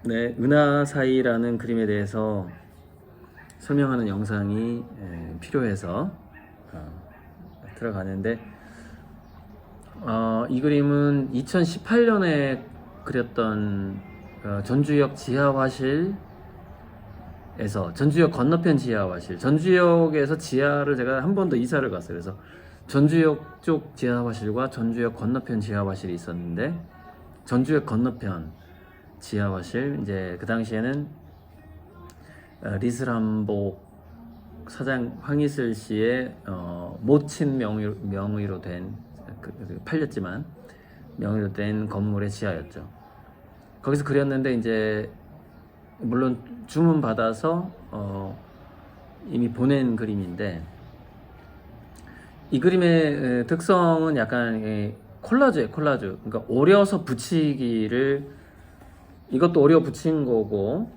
네, 은하사이라는 그림에 대해서 설명하는 영상이 필요해서 들어가는데, 이 그림은 2018년에 그렸던 전주역 지하화실에서, 전주역 건너편 지하화실, 전주역에서 지하를 제가 한 번 더 이사를 갔어요. 그래서 전주역 쪽 지하화실과 전주역 건너편 지하화실이 있었는데, 전주역 건너편 지하화실, 이제 그 당시에는 리슬함복 사장 황희슬 씨의 모친 명의로 된 팔렸지만 명의로 된 건물의 지하였죠. 거기서 그렸는데, 이제 물론 주문 받아서 이미 보낸 그림인데, 이 그림의 특성은 약간 콜라주예요. 콜라주. 그러니까 오려서 붙이기를, 이것도 오려 붙인 거고,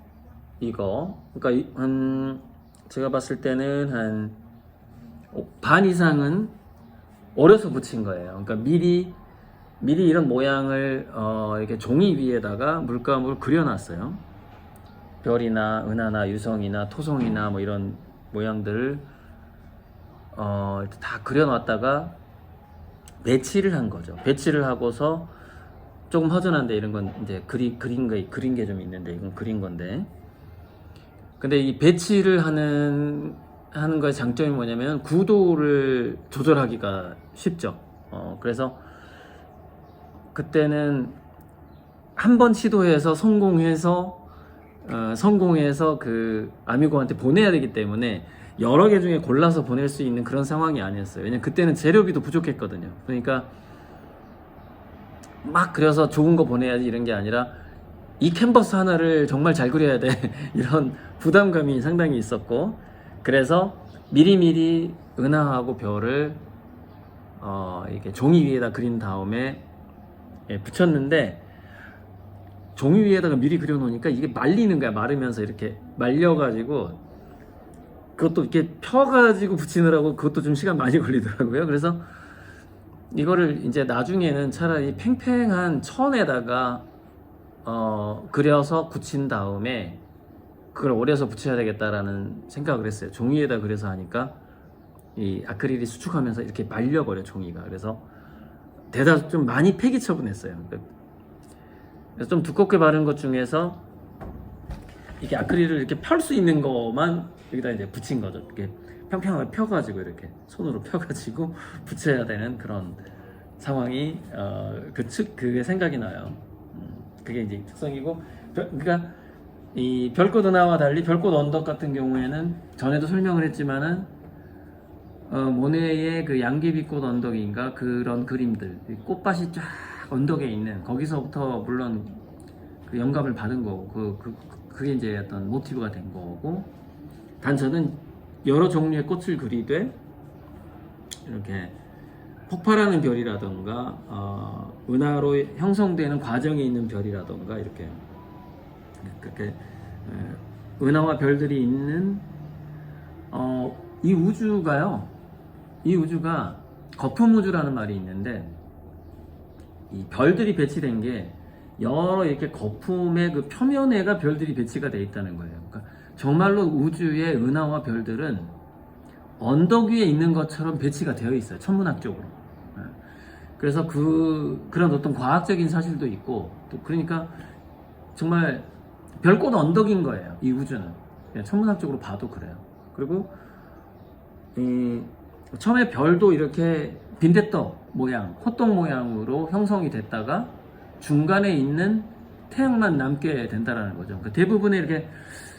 이거 그러니까 제가 봤을 때는 한 반 이상은 오려서 붙인 거예요. 그러니까 미리 이런 모양을 이렇게 종이 위에다가 물감을 그려놨어요. 별이나 은하나 유성이나 토성이나 뭐 이런 모양들을 다 그려놨다가 배치를 한 거죠. 배치를 하고서 조금 허전한데, 이런 건 이제 그린 게 좀 있는데, 이건 그린 건데. 근데 이 배치를 하는 거의 장점이 뭐냐면 구도를 조절하기가 쉽죠. 그래서 그때는 한 번 시도해서 성공해서 그 아미고한테 보내야 되기 때문에 여러 개 중에 골라서 보낼 수 있는 그런 상황이 아니었어요. 왜냐면 그때는 재료비도 부족했거든요. 그러니까 막 그려서 좋은 거 보내야지 이런 게 아니라, 이 캔버스 하나를 정말 잘 그려야 돼 이런 부담감이 상당히 있었고, 그래서 미리미리 은하하고 별을 이렇게 종이 위에다 그린 다음에 붙였는데, 종이 위에다가 미리 그려 놓으니까 이게 말리는 거야. 마르면서 이렇게 말려가지고, 그것도 이렇게 펴가지고 붙이느라고 그것도 좀 시간 많이 걸리더라고요. 그래서 이거를 이제 나중에는 차라리 팽팽한 천에다가 그려서 붙인 다음에 그걸 오려서 붙여야 되겠다라는 생각을 했어요. 종이에다 그려서 하니까 이 아크릴이 수축하면서 이렇게 말려버려, 종이가. 그래서 대다 좀 많이 폐기 처분했어요. 그래서 좀 두껍게 바른 것 중에서 이렇게 아크릴을 이렇게 펼 수 있는 것만 여기다 이제 붙인 거죠. 이렇게 평평하게 펴가지고, 이렇게 손으로 펴가지고 붙여야 되는 그런 상황이 그게 생각이 나요. 그게 이제 특성이고, 그러니까 이 별꽃 은하와 달리 별꽃 언덕 같은 경우에는 전에도 설명을 했지만은 모네의 그 양귀비꽃 언덕인가, 그런 그림들, 꽃밭이 쫙 언덕에 있는, 거기서부터 물론 그 영감을 받은 거고, 그게 이제 어떤 모티브가 된 거고, 단 저는 여러 종류의 꽃을 그리되 이렇게 폭발하는 별이라던가 은하로 형성되는 과정에 있는 별이라던가, 이렇게 그렇게 은하와 별들이 있는 이 우주가 거품 우주라는 말이 있는데, 이 별들이 배치된 게 여러 이렇게 거품의 그 표면에가 별들이 배치가 되어 있다는 거예요. 그러니까 정말로 우주의 은하와 별들은 언덕 위에 있는 것처럼 배치가 되어 있어요, 천문학적으로. 그래서 그런 어떤 과학적인 사실도 있고, 또 그러니까 정말 별꽃 언덕인 거예요, 이 우주는. 천문학적으로 봐도 그래요. 그리고 처음에 별도 이렇게 빈대떡 모양, 호떡 모양으로 형성이 됐다가 중간에 있는 태양만 남게 된다라는 거죠. 그러니까 대부분의 이렇게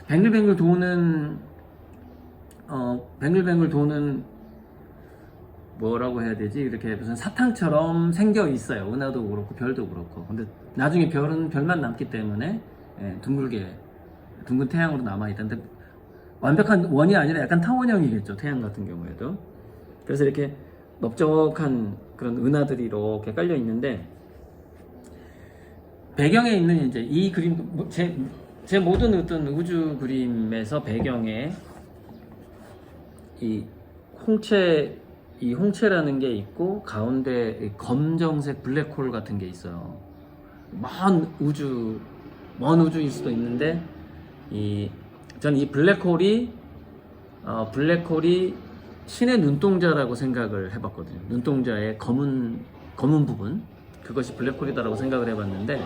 뱅글뱅글 도는 뭐라고 해야 되지? 이렇게 무슨 사탕처럼 생겨 있어요. 은하도 그렇고 별도 그렇고. 근데 나중에 별만 남기 때문에 둥근 태양으로 남아 있던데, 완벽한 원이 아니라 약간 타원형이겠죠, 태양 같은 경우에도. 그래서 이렇게 넓적한 그런 은하들이 이렇게 깔려 있는데, 배경에 있는 이제 이 그림, 제 모든 어떤 우주 그림에서 배경에 이 홍채라는 게 있고, 가운데 검정색 블랙홀 같은 게 있어요. 먼 우주 먼 우주일 수도 있는데 저는 이 블랙홀이 신의 눈동자라고 생각을 해봤거든요. 눈동자의 검은 부분, 그것이 블랙홀이다라고 생각을 해봤는데,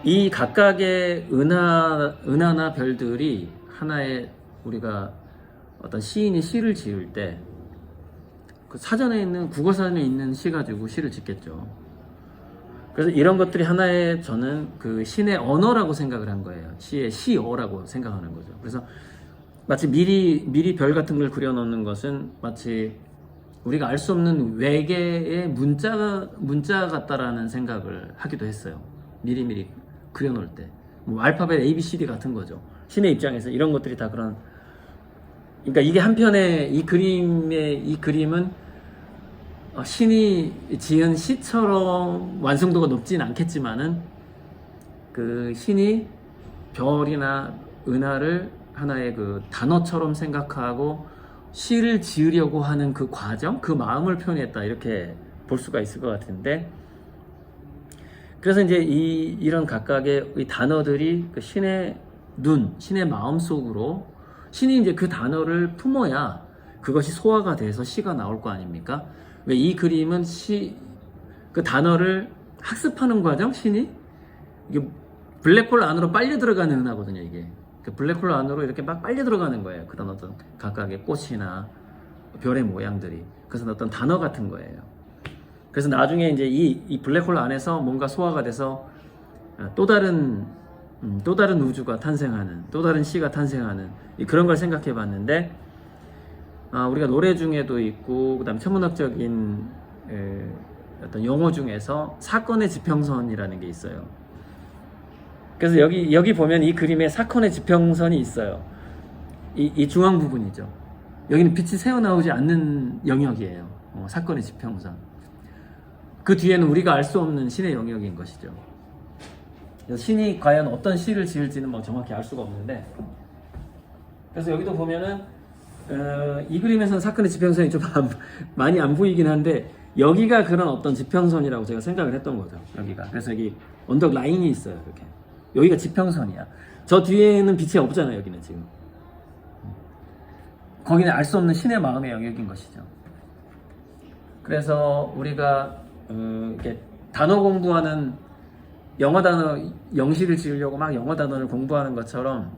이 각각의 은하나 별들이 하나의, 우리가 어떤 시인이 시를 지을 때 그 사전에 있는, 국어사전에 있는 시 가지고 시를 짓겠죠. 그래서 이런 것들이 하나의, 저는 그 신의 언어라고 생각을 한 거예요. 시의 시어라고 생각하는 거죠. 그래서 마치 미리 별 같은 걸 그려놓는 것은 마치 우리가 알 수 없는 외계의 문자 같다라는 생각을 하기도 했어요. 미리 그려놓을 때. 뭐 알파벳 ABCD 같은 거죠. 신의 입장에서 이런 것들이 다 그런, 그러니까 이게 한편의 이 그림은 신이 지은 시처럼 완성도가 높진 않겠지만은, 그 신이 별이나 은하를 하나의 그 단어처럼 생각하고 시를 지으려고 하는 그 과정, 그 마음을 표현했다, 이렇게 볼 수가 있을 것 같은데, 그래서 이제 이런 각각의 이 단어들이 그 신의 눈, 신의 마음 속으로, 신이 이제 그 단어를 품어야 그것이 소화가 돼서 시가 나올 거 아닙니까? 왜 이 그림은 그 단어를 학습하는 과정, 신이 이게 블랙홀 안으로 빨려 들어가는 은하거든요. 이게 그 블랙홀 안으로 이렇게 막 빨려 들어가는 거예요. 그런 어떤 각각의 꽃이나 별의 모양들이. 그래서 어떤 단어 같은 거예요. 그래서 나중에 이제 이 블랙홀 안에서 뭔가 소화가 돼서 또 다른 우주가 탄생하는, 또 다른 시가 탄생하는, 그런 걸 생각해 봤는데, 우리가 노래 중에도 있고, 그 다음에 천문학적인 어떤 용어 중에서 사건의 지평선이라는 게 있어요. 그래서 여기 보면 이 그림에 사건의 지평선이 있어요. 이 중앙 부분이죠. 여기는 빛이 새어나오지 않는 영역이에요. 사건의 지평선. 그 뒤에는 우리가 알 수 없는 신의 영역인 것이죠. 신이 과연 어떤 시를 지을지는 뭐 정확히 알 수가 없는데, 그래서 여기도 보면은 이 그림에서는 사건의 지평선이 좀 많이 안 보이긴 한데, 여기가 그런 어떤 지평선이라고 제가 생각을 했던 거죠. 여기가. 그래서 여기 언덕 라인이 있어요. 이렇게. 여기가 지평선이야. 저 뒤에는 빛이 없잖아요. 여기는 지금. 거기는 알 수 없는 신의 마음의 영역인 것이죠. 그래서 우리가 이렇게 단어 공부하는, 영어 단어 영시를 지으려고 막 영어 단어를 공부하는 것처럼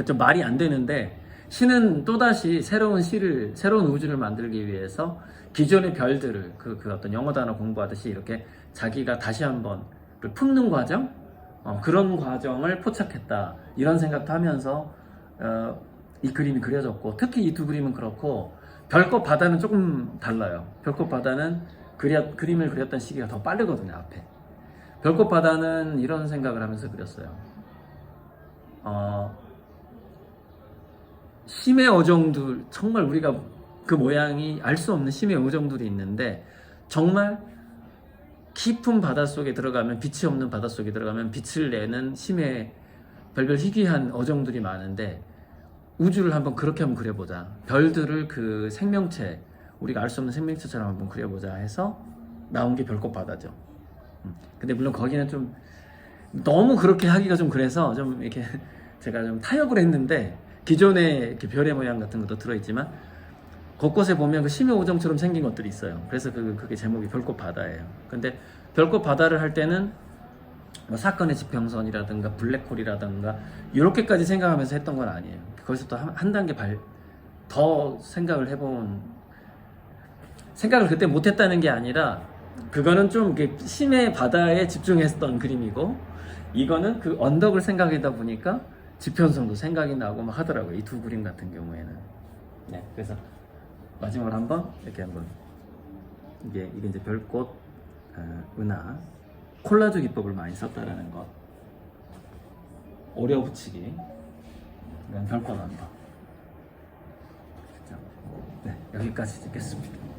좀 말이 안 되는데, 신은 또다시 새로운 우주를 만들기 위해서 기존의 별들을 그 어떤 영어 단어 공부하듯이 이렇게 자기가 다시 한번 품는 과정, 그런 과정을 포착했다, 이런 생각도 하면서 이 그림이 그려졌고, 특히 이 두 그림은 그렇고, 별꽃 바다는 조금 달라요. 별꽃 바다는 그림을 그렸던 시기가 더 빠르거든요. 앞에 별꽃 바다는 이런 생각을 하면서 그렸어요. 심해 어종들, 정말 우리가 그 모양이 알 수 없는 심해 어종들이 있는데, 정말 깊은 바닷속에 들어가면, 빛이 없는 바닷속에 들어가면 빛을 내는 심해 별별 희귀한 어종들이 많은데, 우주를 한번 그렇게 한번 그려보자, 별들을 그 생명체, 우리가 알 수 없는 생명체처럼 한번 그려보자 해서 나온 게 별꽃 바다죠. 근데 물론 거기는 좀 너무 그렇게 하기가 좀 그래서 좀 이렇게 제가 좀 타협을 했는데, 기존의 이렇게 별의 모양 같은 것도 들어있지만 곳곳에 보면 그 심해 오정처럼 생긴 것들이 있어요. 그래서 그게 제목이 별꽃 바다예요. 근데 별꽃 바다를 할 때는 뭐 사건의 지평선이라든가 블랙홀이라든가 이렇게까지 생각하면서 했던 건 아니에요. 거기서 또 한 단계 더 생각을 해본, 생각을 그때 못했다는 게 아니라, 그거는 좀 심해 바다에 집중했던 그림이고, 이거는 그 언덕을 생각하다 보니까 지평선도 생각이 나고 막 하더라고요. 이 두 그림 같은 경우에는. 네, 그래서 마지막으로 한번 이렇게 한번 이게 이제 별꽃, 은하, 콜라주 기법을 많이 썼다라는 것, 오려 붙이기, 별꽃 언덕. 네, 여기까지 찍겠습니다.